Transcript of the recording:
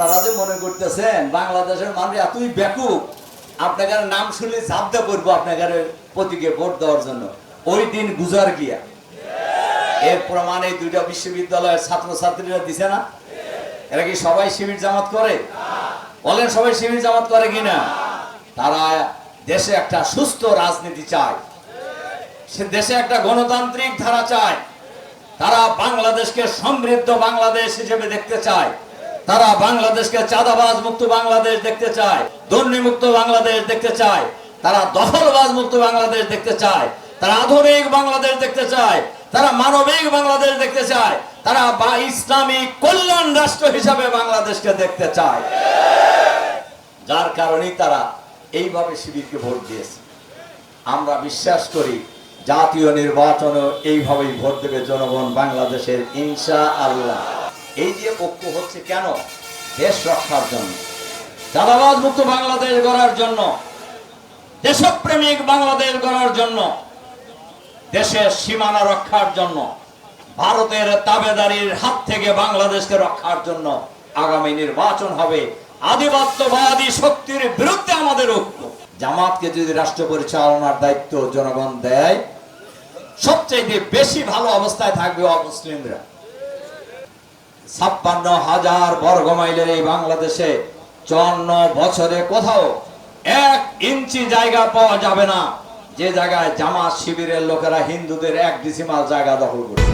আপনারা যে মনে করতেছেন বাংলাদেশের মানুষ এতই ব্যাকুপ, আপনাদের নাম শুনলে চাপতে পড়বো আপনাদের প্রতীকে ভোট দেওয়ার জন্য, ওই দিন গুজার গিয়া। এর প্রমাণে দুইটা বিশ্ববিদ্যালয়ের ছাত্রছাত্রীরা দিছে না? এরা কি সবাই শিবির জামাত করে? বলেন সবাই শিবির জামাত করে কিনা? তারা দেশে একটা সুস্থ রাজনীতি চায়, সে দেশে একটা গণতান্ত্রিক ধারা চায়, তারা বাংলাদেশকে সমৃদ্ধ বাংলাদেশ হিসেবে দেখতে চায়, তারা বাংলাদেশকে চাঁদাবাজ মুক্ত বাংলাদেশ দেখতে চায়, দুর্নীতি মুক্ত বাংলাদেশ দেখতে চায়, তারা দখলবাজ মুক্ত বাংলাদেশ দেখতে চায়, তারা আধুনিক বাংলাদেশ দেখতে চায়, তারা মানবিক বাংলাদেশ দেখতে চায়, তারা ইসলামিক কল্যাণ রাষ্ট্র হিসাবে বাংলাদেশকে দেখতে চায়। যার কারণেই তারা এইভাবে শিবিরকে ভোট দিয়েছে। আমরা বিশ্বাস করি জাতীয় নির্বাচনে এইভাবেই ভোট দেবে জনগণ বাংলাদেশের, ইনশাআল্লাহ। এই যে ঐক্য হচ্ছে কেন? দেশ রক্ষার জন্য, চাঁদাবাজ মুক্ত বাংলাদেশ গড়ার জন্য, দেশপ্রেমিক বাংলাদেশ গড়ার জন্য, দেশের সীমানা রক্ষার জন্য, ভারতের তাবেদারির হাত থেকে বাংলাদেশকে রক্ষার জন্য আগামী নির্বাচন হবে। আধিপত্যবাদী শক্তির বিরুদ্ধে আমাদের ঐক্য। জামাতকে যদি রাষ্ট্র পরিচালনার দায়িত্ব জনগণ দেয়, সবচেয়ে বেশি ভালো অবস্থায় থাকবে অমুসলিমরা। 56,000 বর্গ মাইলের এই বাংলাদেশে 54 বছরে কোথাও 1 ইঞ্চি জায়গা পাওয়া যাবে না যে জায়গায় জামাত শিবিরের লোকেরা হিন্দুদের 1 ডিসিমাল জায়গা দখল করছে।